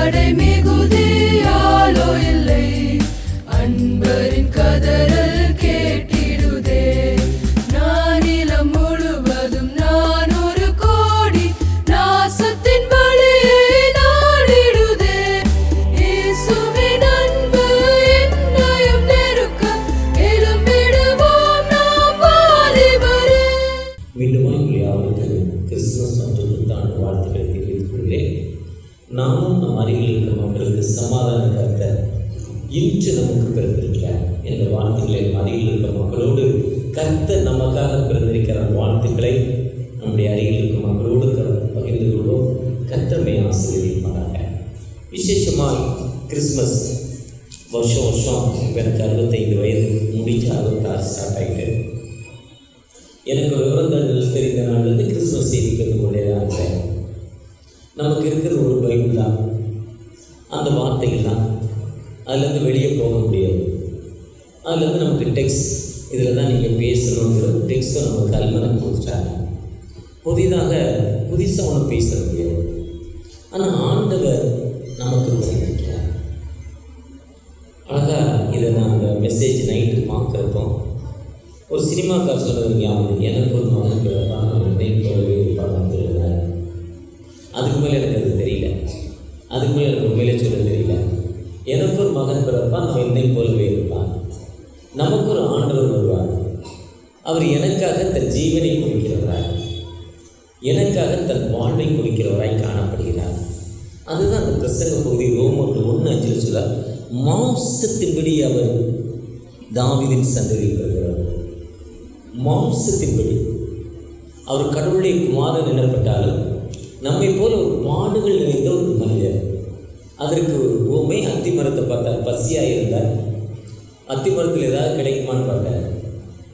படை மிகுதியாலோ இல்லை, அன்பரின் கதறல் கேட்டிடுதே. நானிலம் முழுவதும் நான் ஒரு கோடி நாசத்தின் வழியை நாடிடுதே. இயேசுவின் அன்பு என்னையும் நெருக்க எழும்பிடுவோம் நாம் வாலிபரே. மீண்டுமாய் அவருக்கு கிறிஸ்துமஸ் மற்றும் புத்தாண்டு வாழ்த்துக்களை தெரிவித்துக் கொள்கிறேன். நாமும் நம் அருகில் இருக்கிற மக்களுக்கு சமாதான கர்த்தர் இன்று நமக்கு பிறந்திருக்கிறார் என்ற வாழ்த்துக்களை அருகில் இருக்கிற மக்களோடு கர்த்தர் நமக்காக பிறந்திருக்கிற வாழ்த்துக்களை நம்முடைய அருகில் இருக்கிற மக்களோடு பகிர்ந்து கொள்வோம். கர்த்தரை ஆசீர்வதிப்பாராக. விசேஷமாக கிறிஸ்மஸ் வருஷம் வருஷம் இப்போ எனக்கு 65 வயது முடிஞ்ச 66 ஸ்டார்ட் ஆகிட்டு எனக்கு விவரங்கள் தெரிந்த நாள்லேருந்து கிறிஸ்மஸ் செய்தி கேட்டு கொண்டே தான் இருக்கிறேன். நமக்கு இருக்கிற ஒரு பைபிள் தான், அந்த வார்த்தைகள் தான், அதுலேருந்து வெளியே போக முடியாது. அதுலேருந்து நமக்கு டெக்ஸ்ட், இதில் தான் நீங்கள் பேசணுங்கிற டெக்ஸ்ட்டை நமக்கு கல்மனம் கொடுத்துட்டாங்க. புதுசாக ஒன்றும் பேச முடியாது. ஆனால் ஆண்டவர் நமக்கு பண்ணியிருக்கிறார். அழகாக இதை நான் அந்த மெசேஜ் நைட்டு பார்க்குறப்போ ஒரு சினிமாக்கார் சொன்னது ஞாபகம், எனக்கு ஒரு மகன் பிறப்பான், போலவே இருப்பான்னு சொல்லுறாரு. அதுக்கு மேலே எனக்கு அது தெரியல, அதுக்கு மேலே எனக்கு உண்மையிலே சொல்ல தெரியல. எனக்கு ஒரு மகன் பிறப்பான், அவன் என்னை போலவே இருப்பான். நமக்கு ஒரு ஆண்டவர் வருவார். அவர் எனக்காக தன் ஜீவனை கொடுக்கிறவராய், எனக்காக தன் வாழ்வை கொடுக்கிறவராய் காணப்படுகிறார். அதுதான் அந்த பிரசங்க பகுதி ரோமர் 1:5 சொல்ல, மாம்சத்தின்படி அவர் தாவீதின் சந்ததியில் வருகிறார். மாம்சத்தின்படி அவர் கடவுளுடைய குமாரன் எனப்பட்டாலும் நம்மை போல ஒரு பாடுகள் நிறைந்த ஒரு மனிதர். அதற்கு ஓமை அத்தி மரத்தை பார்த்தார், பசியாக இருந்தார். அத்தி மரத்தில் ஏதாவது கிடைக்குமான்னு பார்த்தார்,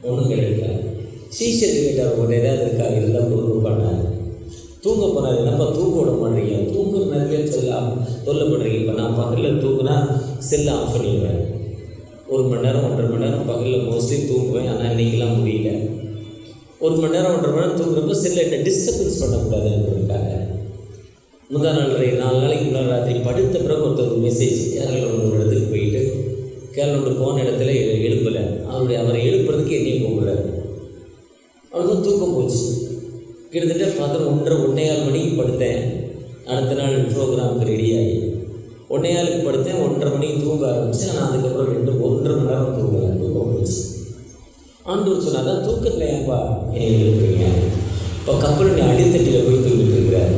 ஒன்றும் கிடைக்கல. சீஷருக்கு கேட்டார், ஒரு ஏதாவது இருக்கா, இருந்தால் பொருள் பண்ணார். தூங்க போனார், என்னப்பா தூங்க விட மாட்டேறீங்க, தூங்குற நேரத்தில் தொல்லப்படுறீங்க. இப்போ நான் பகலில் தூங்குனா செல்லை ஆஃப் பண்ணிடுவேன். 1 மணி நேரம் 1.5 மணி நேரம் பகலில் மோஸ்ட்லி தூங்குவேன். ஆனால் இன்றைக்கெலாம் முடியல. 1 மணி நேரம் 1.5 மணி நேரம் தூங்குறப்போ செல்லை என்ன டிஸ்டர்பன்ஸ் பண்ணக்கூடாதுன்றதுக்காக முந்தா நாள் 4 நாளைக்கு முன்னாள் ராத்திரி படுத்த பிறகு ஒருத்தர் மெசேஜ், கேரளாவில் ஒரு இடத்துக்கு போயிட்டு கேரளாவில் போன இடத்துல எழுப்பலை. அவரை எழுப்புறதுக்கு என்னையும் கூப்பிடுறாரு. அவர்தான் தூக்கம் போச்சு. கிட்டத்தட்ட 1:30 மணிக்கு படுத்தேன். அடுத்த நாள் ப்ரோக்ராமுக்கு ரெடியாகி 1:15 படுத்தேன். 1:30 மணிக்கு தூங்க ஆரம்பித்தேன். ஆனால் அதுக்கப்புறம் 1.5 மணி நேரம் தூங்கலை, தூக்கம் போச்சு. ஆண்டவர் சொன்னால் தான் தூக்கத்தில் ஏன்பா என்னை எழுப்புறீங்க, இப்போ கப்பலுடைய அடித்தட்டியில் போய் தூங்கிட்டு இருக்கிறார்.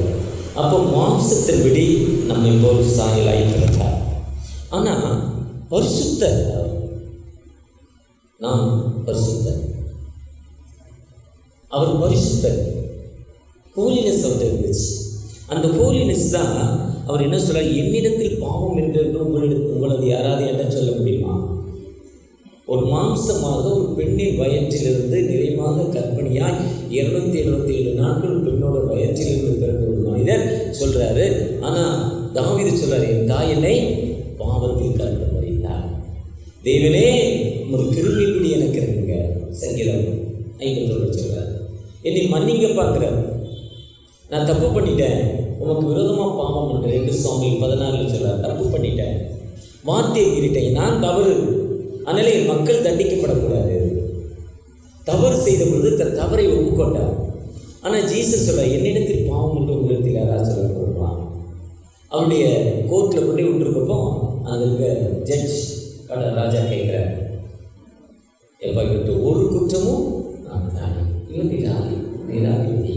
அப்போ மாம்சத்தின் விடி நம்மை போல் சாயலாகி பிறந்தார். ஆனால் பரிசுத்தர், நாம் பரிசுத்தர், அவர் பரிசுத்தர். ஹோலினஸ் அவர்கிட்ட இருந்துச்சு. அந்த ஹோலினஸ் தான் அவர் என்ன சொல்றார், என்னிடத்தில் பாவம் என்று உங்களது யாராவது என்ன சொல்ல முடியுமா? ஒரு மாம்சமாக ஒரு பெண்ணின் வயிற்றிலிருந்து நிறைவாக கற்பனையாய் 277 நாட்கள் பெண்ணோட வயிற்றிலிருந்து பிறந்த ஒரு மனிதர் சொல்றாரு. ஆனால் தாவீது சொல்றாரு, என் தாய் என்னை பாவத்தில் கற்பனைத்தார். தேவனே ஒரு கிருமிப்படி எனக்கு இருக்குங்க. சங்கீதம் 50 சொல்றாரு, என்னை மன்னிங்க பார்க்குறாரு. நான் தப்பு பண்ணிட்டேன், உனக்கு விரோதமாக பாவம் பண்ணுறேன். 2 சாமுவேல் 16 சொல்றாரு, தப்பு பண்ணிட்டேன், வார்த்தையை மீறிட்டேன், நான் தவறு. அதனால என் மக்கள் தண்டிக்கப்படக்கூடாது. தவறு செய்த பொழுது தன் தவறை ஒப்புக்கொண்டார். ஆனால் ஜீசஸ் சொல்ல, என்னிடத்தில் பாவம் என்று உங்களிடத்தில் யாராவது சொல்லப்படுவான். அவருடைய கோர்ட்டில் கொண்டு விட்டுருக்கப்போ அங்கே இருக்க ஜட்ஜ் ராஜா கேட்குறார், எப்போ விட்டு ஒரு குற்றமும் நான் தானே இல்லை, நிராகரிதி.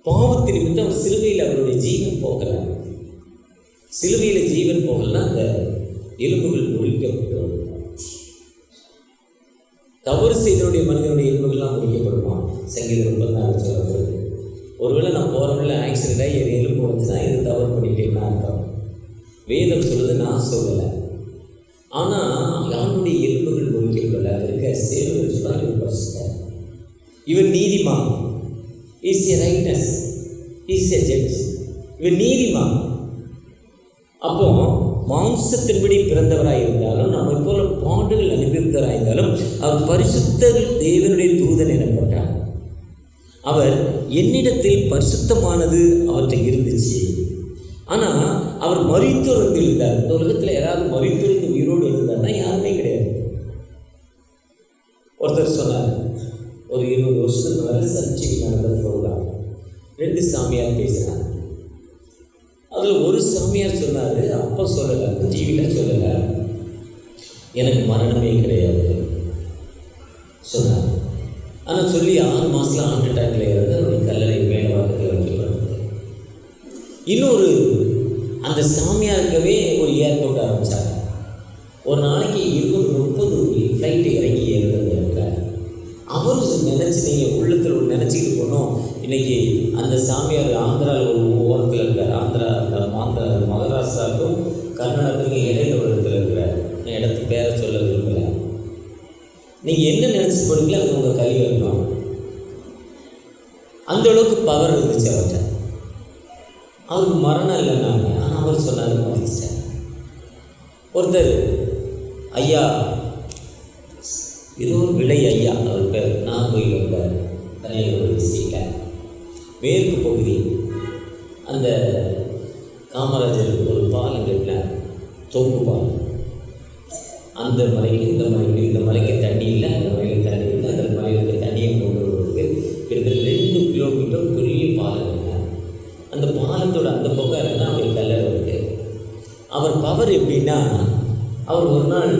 பாவத்தின் நிமித்தம் அவர் சிலுவையில் அவருடைய ஜீவன் போகலாம். சிலுவையில் ஜீவன் போகலன்னா அந்த எலும்புகள் முறிக்கப்படும். தவறு செய்தனுடைய மனிதனுடைய எலும்புகள்லாம் முறிக்கப்படுவான். சங்கீதம் 34 சொல்லப்படுது. ஒருவேளை நான் போகிற வழியில் ஆக்சிடென்ட் ஆகி என் எலும்பு வந்துச்சுன்னா எது தவறு பண்ணிட்டேன்னா அர்த்தம். வேதம் சொல்லுது, நான் சொல்லலை. ஆனால் யாருடைய எலும்புகள் முறிக்கப்படலை. அது இருக்க சேவல் சொன்னால் இவர் பரிசுத்தர், இவர் நீதிமான். Is a rightness, is a judge. இவர் நீதிமான். அப்போ மாம்சத்தின்படி பிறந்தவராக இருந்தாலும் நம்மை போல பாடுகள் அனுபவித்தவராக இருந்தாலும் அவர் பரிசுத்த தேவனுடைய தூதன் எனப்பட்டார். அவர் என்னிடத்தில் பரிசுத்தமானது அவற்றை இருந்துச்சு. ஆனால் அவர் மரித்தொழுந்து இருந்தார். இந்த உலகத்தில் யாராவது மரித்தொழுந்து உயிரோடு இருந்தார்னா யாருமே கிடையாது. ஒருத்தர் சொன்னார், ஒரு 20 வருஷத்துக்கு மேலே சர்ச்சைக்கு நடந்த ப்ரோக்ராம் 2 சாமியார் பேசினார். அதில் ஒரு சாமியார் சொன்னார், அப்போ சொல்லலை, டிவியில் சொல்லலை, எனக்கு மரணமே கிடையாது சொன்னார். ஆனால் சொல்லி 6 மாதத்தில் ஹார்ட் அட்டாக்ல இருந்து அவருடைய கல்லறை மேலவாக்கத்தில் வைக்கப்படுது. இன்னொரு அந்த சாமியாருக்கவே ஒரு ஏர்போர்ட் ஆரம்பித்தாங்க. ஒரு நாளைக்கு 20-30 ஃப்ளைட்டு இறங்கி ஏறுறது இருக்கிறார். அவர் நினச்சி, நீங்கள் உள்ளத்தில் ஒரு நினச்சிக்கிட்டு போனோம். இன்றைக்கி அந்த சாமியார் ஆந்திராவில் ஒரு ஓரத்தில் இருக்கிறார். ஆந்திரா மகாராஷ்டிராவுக்கும் கர்நாடகத்துக்கும் இடையில ஒரு இடத்துல இருக்கிறார். நான் இடத்து பேரை சொல்ல விரும்பலை. நீங்கள் என்ன நினச்சி போனீங்களோ அது உங்கள் கையில் இருக்கணும். அந்த அளவுக்கு பவர் இருந்துச்சு அவர்கிட்ட. அவருக்கு மரணம் இல்லைன்னாங்க, ஆனால் அவர் சொன்னார் மதிச்சிட்டார். ஒருத்தர் ஐயா, ஏதோ ஒரு விலை ஐயா, அவர் பேர் நாகோயில் வந்தார். தனியார் டிஸ்ட்ரிக்டில் மேற்கு பகுதி அந்த காமராஜர் ஒரு பாலம் கட்டினார், தொங்கு பாலம். அந்த மலைக்கு இந்த மலைக்கு தண்ணி இல்லை, அந்த மலையில் தண்ணி இல்லை, அந்த மலையில் தண்ணியை கொண்டு வருவதற்கு கிட்டத்தட்ட 2 கிலோமீட்டர் பெரிய பாலம் இருந்தார். அந்த பாலத்தோட அந்த பக்கம் இருந்தால் அவருடைய கல்லறை இருக்குது. அவர் பவர் எப்படின்னா, அவர் ஒரு நாள்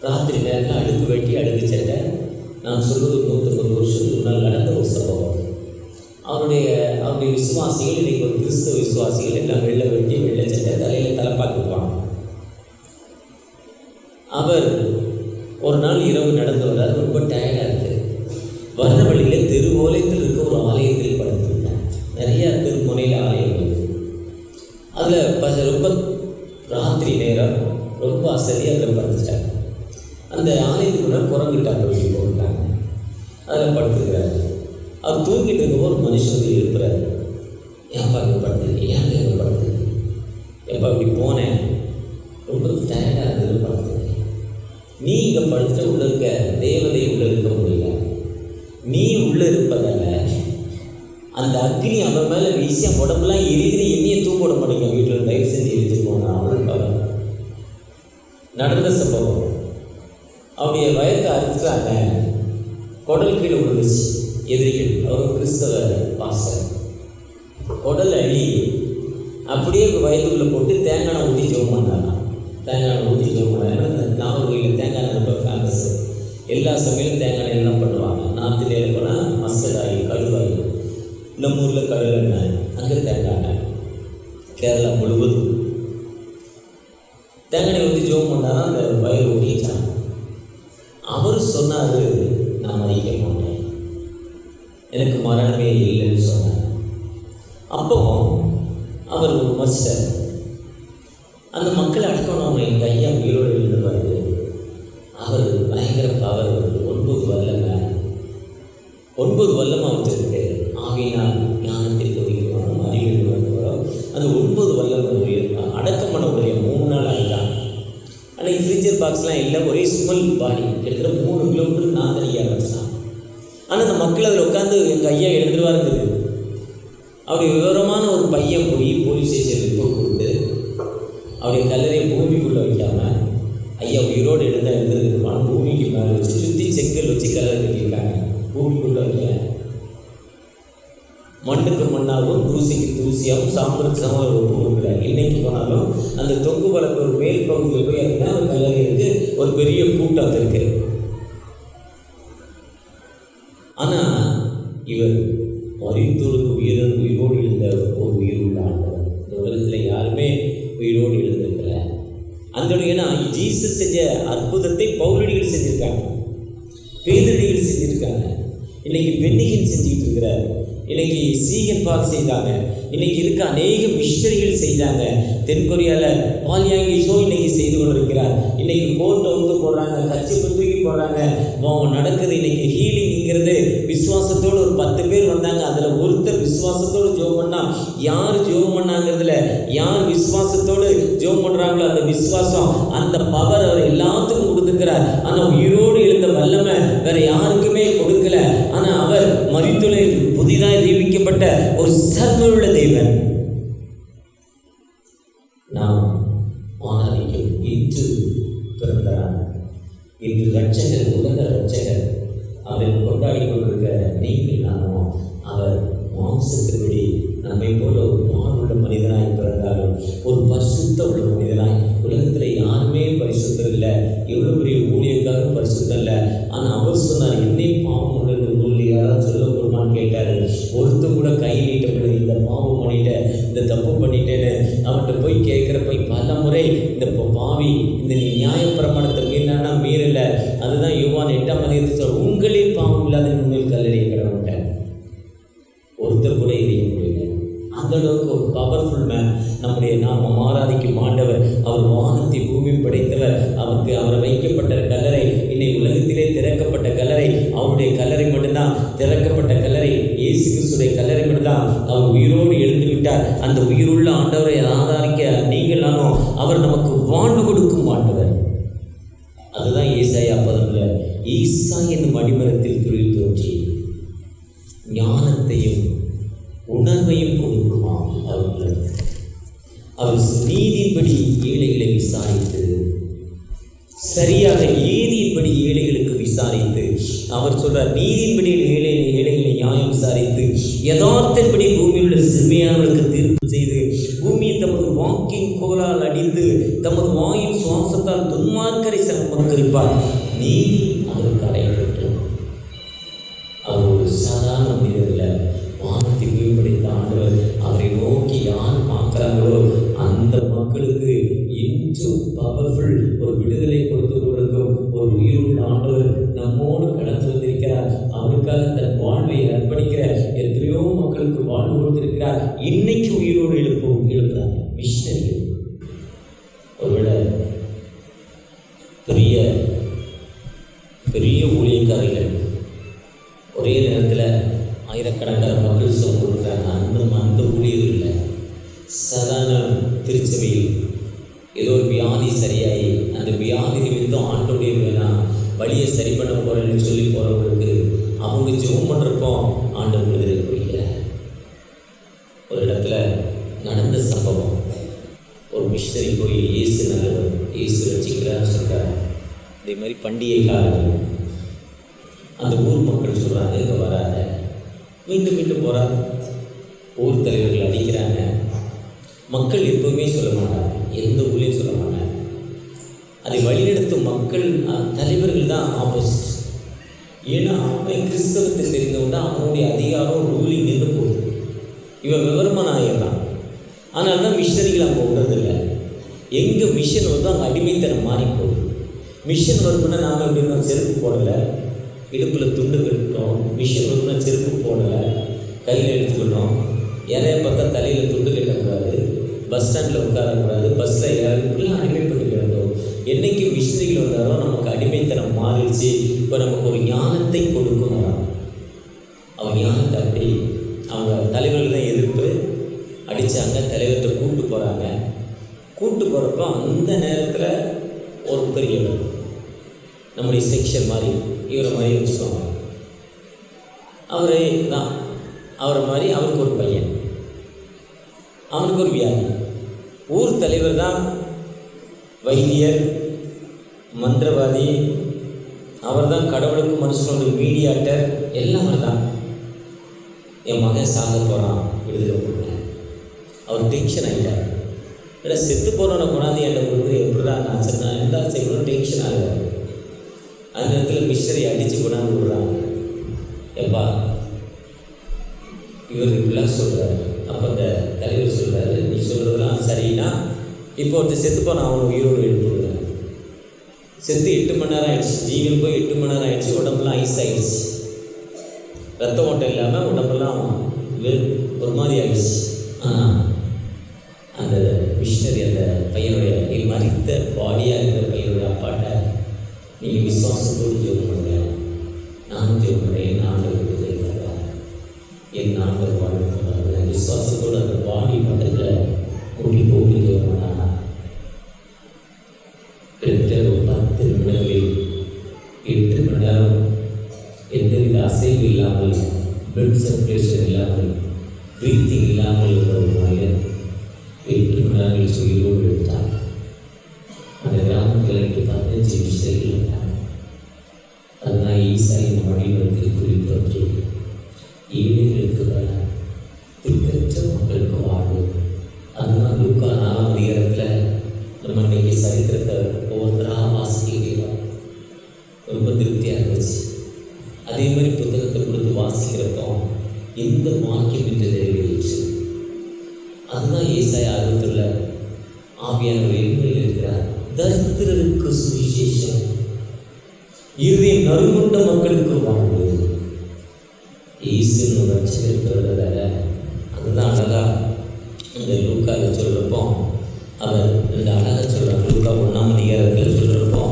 ராத்திரி நேரத்தில் அடுப்பு வெட்டி அடுக்கு சட்டை, நான் சொல்வது 150 வருஷத்துக்கு முன்னால் நடந்த ஒரு சம்பவம். அவருடைய விசுவாசிகள், இன்றைக்கி ஒரு கிறிஸ்தவ விசுவாசிகள் எல்லாம் வெள்ளை வெட்டி வெள்ளை சட்டை தலையில் தலைப்பாக்கி வைப்பாங்க. அவர் ஒரு நாள் இரவு நடந்து வர்றார். ரொம்ப டயர்டாக இருக்குது. வர்ற வழியில் தெருவோலத்தில் இருக்க ஒரு ஆலயத்தில் படுத்திருக்கார். நிறையா தெருமுனையில் ஆலயங்கள். அதில் ரொம்ப ராத்திரி நேரம் ரொம்ப அசதியாக அதில் படுத்துட்டாங்க. அந்த ஆலயத்துக்கு முன்னாடி குரங்கிட்டாங்க, வெளியே போட்டாங்க. அதில் படுத்துக்கிறாரு. அவர் தூங்கிட்டு இருக்கும்போது ஒரு மனுஷன் எழுப்புறாரு. ஏன்ப்பா இங்கே படுத்துருக்கீங்க? ஏன் இங்கே படுத்துருக்கீங்க? எப்போ இப்படி போனேன், ரொம்ப டயர்டாக இருந்தது, படுத்துருக்கேன். நீ இங்கே படுத்துட்டு உள்ளே இருக்க தேவதை உள்ளே இருக்க முடியல. நீ உள்ளே இருப்பதால் அந்த அக்னி அவன் மேலே வீசி உடம்புலாம் எரியுது. என்னையை தூக்க விட மாட்டேங்க, வீட்டில் தயவு செஞ்சு எரிஞ்சு போனான். அவளுக்காக நடந்த சம்பவம். அவருடைய வயத்தை அறுத்துட்டாங்க. குடல் கீழே விழுந்துச்சு. எதிரிகள், அவர் கிறிஸ்தவ பாஸ்டர். குடல் அடி அப்படியே வயதுக்குள்ளே போட்டு தேங்காய் ஊற்றி ஜெபம் பண்ணாங்க. தேங்காய் ஊற்றி ஜெபம் பண்ணாங்க. ஏன்னா நாகர்கோயிலில் தேங்காய் ரொம்ப ஃபேமஸ். எல்லா சமையலும் தேங்காய் எல்லாம் பண்ணுவாங்க. நார்த் இந்தியாவில் போனால் மஸ்டர்ட் ஆயில், கடுவாயில். நம்ம ஊரில் கடல் எண்ணெய், அங்கே தேங்காய். கேரளா முழுவதும் தேங்காய் ஊற்றி ஜெபம் பண்ணாலும் அந்த வயல் ஊட்டிட்டாங்க. அவர் சொன்னார், நான் மதிக்க மாட்டேன், எனக்கு மரணமே இல்லைன்னு சொன்னார். அப்போ அவர் ஒரு மஸ்டர். அந்த மக்களை அடக்கணும். எங்கள் ஐயா உயிரோடு எழுதுவார். அவர் பயங்கர பவர். 9 வல்லமை, 9 வல்லமை அவருக்கு ஆவியினால் ஞானத்தை பொதிக்கிறோம், அறிவியல் வரும். அந்த 9 வல்லமை அடக்கம் பண்ண முடிய 3 நாள் ஆகிட்டான். அன்றைக்கி ஃப்ரீஜர் பாக்ஸ்லாம் இல்லை, ஒரே ஸ்மெல் பாடி. கிட்டத்தட்ட 3 கிலோமீட்டருக்கு நான் தனிக்க ஆரம்பிச்சான். ஆனால் அந்த மக்கள் அதில் உட்காந்து எங்கள் ஐயா எழுந்துருவார் இருந்தது. அவருடைய விவரமான ஒரு பையன் போய் போலீஸ் ஸ்டேஷன் ரிப்போர்ட் கொடுத்து அவருடைய கல்லறையை பூமிக்குள்ளே வைக்காமல் ஐயா உயிரோடு எழுந்தால் எழுந்திருப்பான். பூமிக்கு மேலே வச்சு சுற்றி செங்கல் வச்சு கல்லறை கட்டியிருக்காங்க. பூமிக்குள்ளே வைக்க மண்ணுக்கு மண்ணாகவும் தூசிக்கு தூசியாகவும் சாம்பலுக்கு சம பூமிக்குள்ள இன்னைக்கு போனாலும் அந்த தொங்கு வளர்ப்பு ஒரு மேல் பகுதியில் போய் அப்படின்னா ஒரு கல்லறை இருக்கு, ஒரு பெரிய கூட்டம் இருக்கு. ஆனால் இவர் மரித்தோருக்கு உயிரோடு எழுந்த ஒரு உயிர் உள்ள ஆண்டவர். இந்த உலகத்தில் யாருமே உயிரோடு எழுந்திருக்கல. அந்த ஏன்னா ஜீசஸ் செஞ்ச அற்புதத்தை பவுலடிகள் செஞ்சுருக்காங்க, பேதடிகள் செஞ்சுருக்காங்க, இன்னைக்கு பெண்ணிகன் செஞ்சுக்கிட்டு இருக்கிறார், இன்னைக்கு சீகன் பாக் செய்தாங்க, இன்னைக்கு இருக்க அநேக மிஷனரிகள் செய்தாங்க. தென்கொரியாவில் பால்யாங்கி ஷோ இன்னைக்கு செய்து கொண்டிருக்கிறார். இன்னைக்கு கோட்டை ஊத்து போடுறாங்க, கச்சிப்பு தூக்கி போடுறாங்க, நடக்குது. இன்னைக்கு ஹீலிங்கிறது விசுவாசத்தோடு ஒரு 10 பேர் வந்தாங்க. அதில் ஒருத்தர் விசுவாசத்தோடு ஜெபம் பண்ணால், யார் ஜெபம் பண்ணாங்கிறதுல யார் விசுவாசத்தோடு ஜெபம் பண்ணுறாங்களோ அந்த விசுவாசம், அந்த பவர் அவர் எல்லாத்துக்கும் கொடுத்துக்கிறார். ஆனால் உயிரோடு எழுந்த வல்லமை வேற யாருக்குமே கொடுக்கல. ஆனால் அவர் மரித்தோரில் புதிதாக நியமிக்கப்பட்ட ஒரு சர்வமுள்ள தேவன். இன்று ரட்சகர், உலக ரட்சகர் அவரை கொண்டாடி கொண்டிருக்க நீங்கள் நானும் அவர் மாம்சத்தின்படி நம்மை போல ஒரு பாடுள்ள மனிதனாய் பிறந்தாலும் ஒரு பரிசுத்த உள்ள மனிதனாய், உலகத்தில் யாருமே பரிசுத்தம் இல்லை, எவ்வளோ பெரிய ஊழியக்காரும் பரிசுத்தம் இல்லை. ஆனால் அவர் சொன்னார், என்னை பாவம் உள்ளது நூல் யாராவது சொல்ல போடுமான்னு கேட்டார். ஒருத்தர் கூட கை நீட்டப்பட இந்த பாவம் பண்ணிட்டேன், இந்த தப்பு பண்ணிட்டேன்னு அவன்கிட்ட போய் கேட்குறப்ப பல முறை இந்த பாவி இந்த நீ நியாயப்பிரமாணத்தை மீறினா மீறல. அதுதான் யோவான் 8:10 சொல்ல, உங்களில் பாவம் இல்லாத உண்மையில் கல்லறிய கடவுட்டேன். ஒருத்தர் கூட எரிய முடியல. அந்த அளவுக்கு ஒரு பவர்ஃபுல் மேன் நம்முடைய நாம ஆராதிக்கும் ஆண்டவர். அவர் வானத்தை பூமி படைத்தவர். அவரை வைக்கப்பட்ட கல்லறை இன்னைக்கு உலகத்திலே திறக்கப்பட்ட கல்லறை அவருடைய கல்லறை மட்டும்தான். திறக்கப்பட்ட கல்லறை இயேசு கிறிஸ்துடைய கல்லறை மட்டும்தான். அவர் உயிரோடு எழுந்து விட்டார். அந்த உயிருள்ள ஆண்டவரை ஆராதிக்க நீங்கள் நானும் அவர் நமக்கு வாழ்வு கொடுக்கும் ஆண்டவர். அதுதான் ஏசாயா 10 ஈசா என்னும் அடிமரத்தில் துளிர் தோன்றி ஞானத்தையும் உணர்வையும் கொடுக்குமாம். அவர் நீதியின்படி ஏழைகளை விசாரித்து, சரியாக நீதியின்படி ஏழைகளுக்கு விசாரித்து, அவர் சொல்றார் நீதியின்படி ஏழைகளை நியாயம் விசாரித்து, யதார்த்தன்படி பூமியில் உள்ள சிறுமையானவர்களுக்கு தீர்ப்பு செய்து, பூமியை தமது வாக்கின் கோலால் அடித்து, தமது வாயின் சுவாசத்தால் துன்மார்க்கரை சமக்கரிப்பார். நீதி அவருக்கு அடையப்பட்டு அவர் ஒரு சாதாரண மனிதரில் வானத்தை மேம்படுத்த ஆண்டவர். அவரை நோக்கி யார் பார்க்குறாங்களோ அந்த மக்களுக்கு இன்னும் பவர்ஃபுல் ஒரு விடுதலை கொடுத்து கொண்டிருக்கும் ஒரு உயிருள்ள ஆண்டவர் நம்மோடு கடந்து வந்திருக்கிறார். அவருக்காக தன் வாழ்வை அர்ப்பணிக்கிற எத்தனையோ மக்களுக்கு வாழ்வு கொடுத்திருக்கிறார். இன்னைக்கு உயிரோடு எழுப்புறாங்க மிஷனரி. ஒருவேளை பெரிய பெரிய ஊழியக்காரர்கள் ஒரே நேரத்தில் ஆயிரக்கணக்கான மக்கள் சொல்ல கொடுக்குறாங்க. அந்த ஊழியர் இல்லை. சாதாரண திருச்சபையில் ஏதோ ஒரு வியாதி சரியாகி அந்த வியாதி நிமித்தம் ஆண்டோடைய வேணாம் வழியை சரி பண்ண போகிறேன்னு சொல்லி போகிறவங்களுக்கு அவங்க ஜெபம் பண்ணுறப்போ ஆண்டவர் விடுதலை கொடுக்கிறார். ஒரு இடத்துல நடந்த சம்பவம், ஒரு மிஷனரி போய் இயேசு நல்லவர், இயேசு ரட்சிக்கிறான்னு சொல்கிறார். இதே மாதிரி பண்டிகை காலங்கள் அந்த ஊர் மக்கள் சொல்கிறாங்க, இங்கே வராத. மீண்டும் மீண்டும் போகிறாங்க. ஊர் தலைவர்கள் அடிக்கிறாங்க. மக்கள் எப்பவுமே சொல்ல மாட்டாங்க, எந்த ஊர்லேயும் சொல்ல மாட்டாங்க. அதை வழிநடத்தும் மக்கள் தலைவர்கள் தான் ஆப்போசிட். ஏன்னா அவன் கிறிஸ்தவத்தை தெரிந்தவன் அவனுடைய அதிகாரம் ரூலிங் நின்று போகுது. இவன் விவரமான ஆயிடலாம். ஆனால் தான் மிஷனரிகள் அங்கே விடுறதில்லை. எங்கே மிஷன் வருதோ அங்கே அடிமைத்தனம் மாறி போகுது. மிஷன் வருதுன்னா நாங்கள் எப்படின்னா செருப்பு போடலை, இடுப்பில் துண்டு கட்டணும். மிஷன் வருதுன்னா செருப்பு போடலை, கையில் எடுத்துக்கணும். இறைய பார்த்தா தலையில் துண்டு கட்டக்கூடாது, பஸ் ஸ்டாண்டில் உட்காரக்கூடாது, பஸ்ஸில் இறங்கலாம் அடிமைப்பட்டு கிடந்தோம். என்றைக்கு மிஷனரிகள் வந்தாலும் நமக்கு அடிமைத்தனம் மாறிடுச்சு. இப்போ நமக்கு ஒரு ஞானத்தை கொடுக்கணும். அவங்க ஞானத்தை அப்படி அவங்க தலைவர்கள் தான் எதிர்ப்பு அடித்தாங்க. தலைவர்கிட்ட கூப்பிட்டு போகிறாங்க. கூப்பிட்டு போகிறப்போ அந்த நேரத்தில் ஒரு பெரியவர் நம்முடைய செக்ஷன் மாதிரி இவரை மாதிரி வச்சுக்கோங்க. அவரே தான் அவரை மாதிரி அவருக்கு ஒரு பையன், அவனுக்கு ஒரு வியாதி. ஊர் தலைவர் தான் வைத்தியர், மந்திரவாதி, அவர் தான் கடவுளுக்கு மனுஷனுடைய மீடியாட்டர், எல்லாம் அவர் தான். என் மகன் சாக போகிறான், விடுதலை கொடுங்க. அவர் டென்ஷன் ஆகிட்டார். இல்லை செத்து போகிறவனை கொண்டாந்து என்னை கொடுத்து எப்படிடா நான் சொன்னா எல்லா செய்யணும் டென்ஷன் ஆகுறாரு. அந்த நேரத்தில் மிஷனரி அடித்து கொண்டாந்து விடுறாங்க. எப்பா இவர் இப்படிலாம் சொல்கிறார். அப்போ அந்த தலைவர் சொல்கிறாரு, நீ சொல்கிறதெல்லாம் சரின்னா இப்போ ஒருத்தர் செத்து போனால் அவனை உயிரோடு எழுப்புடுறாங்க. செத்து 8 மணி நேரம் ஆகிடுச்சு, ஜீவன் போய் 8 மணி நேரம் ஆகிடுச்சு. உடம்புலாம் ஐஸ் ஆகிடுச்சு, ரத்த ஓட்டம் இல்லாமல் உடம்பெல்லாம் ஒரு மாதிரி ஆகிடுச்சு. ஆனால் அந்த மிஷனரி அந்த பையனுடைய மறித்த பாடியாக இருக்கிற பையனுடைய அப்பாட்ட, நீங்கள் விசுவாசத்தோடு ஜெபம் பண்ணுங்க, நானும் ஜெபம் பண்ணுறேன், நாங்கள் விடுதலை தருவார், என் நாங்கள் வாழ்வு தருவார். விசுவாசத்தோடு அந்த பாடி பக்கத்தில் கூட்டி போட்டு ஜெபம் பண்ணாங்க. கிட்டத்தட்ட ஒரு 10 நிமிடங்களில் 8 மணி நேரம் எந்தவித அசைவு இல்லாமல், பிளட் சர்க்குலேஷன் இல்லாமல், பிரீத்திங் இல்லாமல் இருந்த ஒரு மனிதன் 8 மணி நேரங்கள் உயிரோடு எடுத்தார். அந்த கிராமத்தில் 15 மிஷனரிகள் இருந்தாங்க. அதுதான் ஈசாயின் வடிவத்தில் குறிப்பற்றி ஏழைகளுக்கு வர திக்கற்ற மக்களுக்கு வாழ்வு. அதுதான் லூக்கா 4ஆம் அதிகாரத்தில் நம்ம இன்னைக்கு சரித்திரத்தை ஒவ்வொருத்தராக வாசிக்கலாம். ரொம்ப திருப்தியாக இருந்துச்சு. அதே மாதிரி புத்தகத்தை கொடுத்து வாசிக்கிறப்போ இந்த வாக்கியம் என்று நிறைவேறிச்சு. அதுதான் ஏசாயா 60 ஆவியானவர் எண்மையில் இருக்கிறார். தரித்திரருக்கு சுவிசேஷம், இருதயம் நறுங்குண்ட மக்களுக்கு வாழ்வு. ஈசன் ரட்சிக்கிறத அதுதான் அழகா இந்த லூக்காவில் சொல்கிறப்போ அவர் இந்த அழகாக சொல்கிறார். லூக்கா 1ஆம் அதிகாரத்தில் சொல்கிறப்போ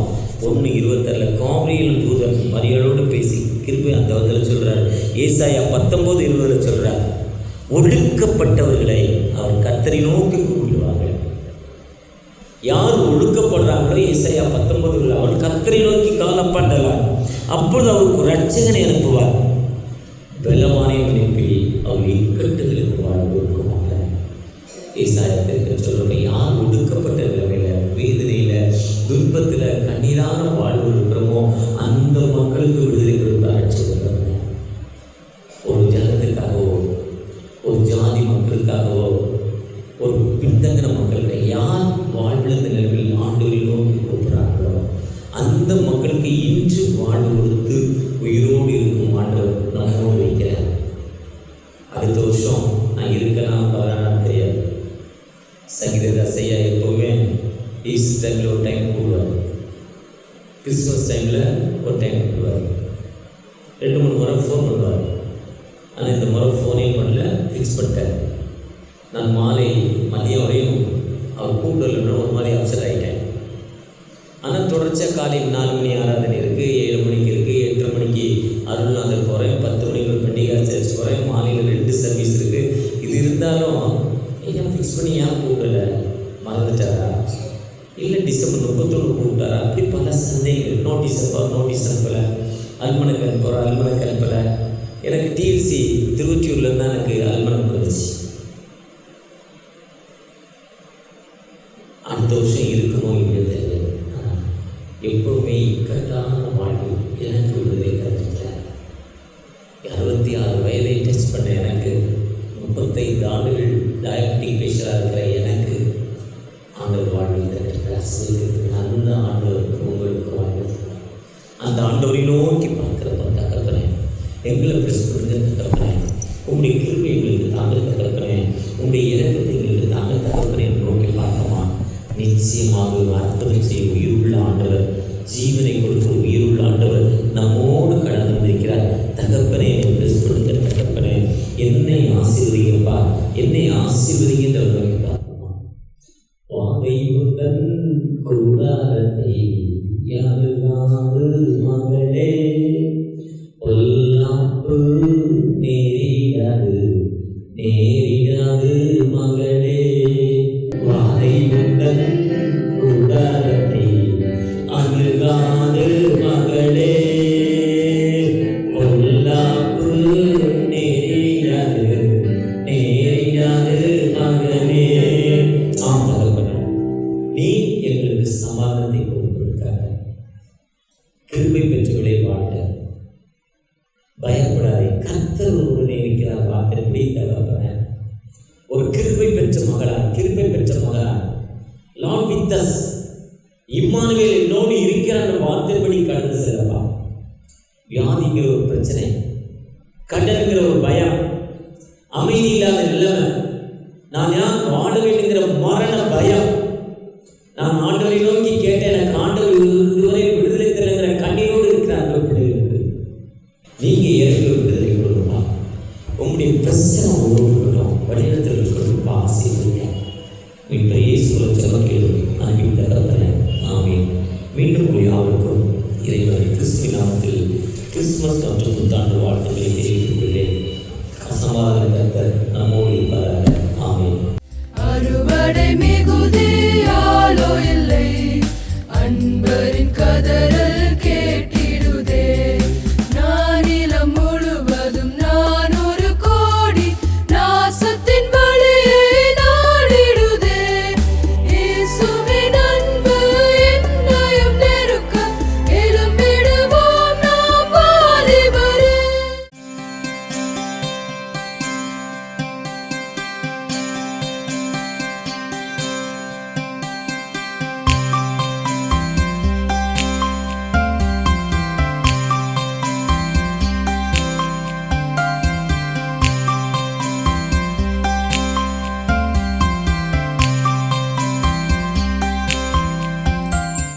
1:26 காபிரியல் தூதன் மரியாளோடு பேசி கிருபை அந்த வதில் சொல்கிறார். ஏசாயா 19:20 சொல்கிறார், ஒடுக்கப்பட்டவர்களை அவர் கர்த்தரை நோக்கி கூப்பிடுவார்கள். யார் ஒடுக்கப்படுறாங்களோ ஏசாயா 19 அவர் கர்த்தரை நோக்கி காலப்படலாம், அப்பொழுது அவருக்கு ரட்சகனை அனுப்புவார். பலவானை அனுப்பி அவர் இக்கட்டுகளுக்கு வாழ்வு கொடுக்குவாங்க. ஏசாயத்திற்கு சொல்லுங்க, யார் ஒடுக்கப்பட்ட நிலைமையில், வேதனையில், துன்பத்தில், கண்ணீரான வாழ்வு இருக்கிறோமோ அந்த மக்களுக்கு விடுதலை கொடுத்து ரட்சிக்கிறாங்க. ஒரு ஜனத்துக்காகவோ, ஒரு ஜாதி மக்களுக்காகவோ, ஒரு பின்தங்கின மக்களுக்கு யார் வாழ்வில் இந்த நிலைமையில் ஆண்டவரை நோக்கி கூப்பிடுறாங்களோ அந்த மக்களுக்கு இன்று வாழ்வு கொடுத்து உயிரோடு இருக்கும் ஆண்டவர் நம்மோடு வைக்கிறார். அடுத்த வருஷம் நான் இருக்கலாம் வரானா தெரியாது. சங்கீத செய்ய எப்போவுமே ஈஸ்டர் டைமில் ஒரு டைம் கூடுவார், கிறிஸ்மஸ் டைமில் ஒரு டைம் கூடுவார், 2-3 முறை ஃபோன் பண்ணுவார். ஆனால் இந்த முறை ஃபோனே பண்ணல, ஃபிக்ஸ் பண்ணிட்டேன். நான் மாலை மதியம் வரையும் அவர் கூப்பிடலன்னா ஒரு மாதிரி அப்செட் ஆகிட்டேன். ஆனால் தொடர்ச்சியாக காலையில் 4 மணி ஆராதனை இருக்குது, 7 மணிக்கு இருக்குது, 8:30 மணிக்கு அருள்நாதர் போகிறேன், 10 மணிக்கு ஒரு பெண்டிகா சர்ச் போகிறேன், மாலையில் 2 சர்வீஸ் இருக்குது. இது இருந்தாலும் ஏன் ஃபிக்ஸ் பண்ணி ஏன் கூப்பிடலை, மறந்துட்டாரா, இல்லை டிசம்பர் 31 கூப்பிட்டாரா, அப்படி பல சந்தேகங்கள். நோட்டீஸ் அனுப்பலை, அல்மனுக்கு அனுப்புகிறோம், அல்மனுக்கு அனுப்பலை. எனக்கு டிஎல்சி திருவொற்றியூரில் தான் எனக்கு அல்மனுக்கு வந்துச்சு. அடுத்த வருஷம் இருக்கணும் இல்லையே, எப்பவுமே இக்கட்டான வாழ்வு எனக்கு விடுதலை கிடைச்சிட்டேன். 66 வயதை டச் பண்ண எனக்கு, 35 ஆண்டுகள் டயபெட்டிக் பேஷண்டாக இருக்கிற எனக்கு ஆண்டவர் வாழ்வில் கிடைச்சிருக்கிற அந்த ஆண்டவருக்கு உங்களுக்கு வாழ்வு. அந்த ஆண்டவரை நோக்கி பார்க்குறப்ப தகப்பனே எங்களை ப்ரெஸ் பண்ணுங்க தகப்பனே, உங்களுடைய கிருபை எங்களுக்கு தாங்கள் தகப்பனே, உங்களுடைய இறக்கத்தை எங்களுக்கு தாங்கள் தகப்பனே நோக்கி பார்க்கமா. நிச்சயமாக அற்புதம் செய்ய உயிருள்ள ஆண்டவர், ஜீவனை கொடுக்க உயிருள்ள ஆண்டவர் நம்மோடு கடந்து வந்திருக்கிறார். தகப்பனே ப்ரெஸ் பண்ணுங்க தகப்பனே, என்னை ஆசீர்வதிங்கப்பா, என்னை ஆசீர்வதிங்கின்ற நோக்கி பார்க்கமா. வாதை உந்தன் கூடாரத்தை யாருக்காவது மகளே, பொல்லாப்பு நேரிடாது நேரிடாது மகளே, வாதை உந்தன் கூடாரத்தை அணுகாது மகளே, பொல்லாப்பு நேரிடாது நேரிடாது மகளே. நீ எங்களுக்கு சமாதானத்தை கொடுப்பதற்காக கிருபை பெற்றவளை வாழ பயப்படாதே, கர்த்தர் உடனே இருக்கிறார். வார்த்தை தகப்பன ஒரு கிருபை பெற்ற மகளா, கிருபை பெற்ற மகளா, லார்ட் வித் அஸ், இம்மானுவேல் என்னோடு இருக்கிற வார்த்தைப்படி கடந்து செல்லப்பா. வியாதிங்கிற ஒரு பிரச்சனை, கடன்கிற ஒரு பயம், அமைதி இல்லாத நிலைமை, நான் யார் வாழ வேண்டுங்கிற மரண பயம், நான் ஆண்டவரை நோக்கி கேட்டேன், எனக்கு ஆண்டவர் இதுவரை விடுதலை தருங்கிற கண்ணீரோடு இருக்கிற அந்த பிள்ளைகளுக்கு நீங்க இறங்கி விடுதலை கொடுக்கணும். உங்களுடைய பிரச்சனை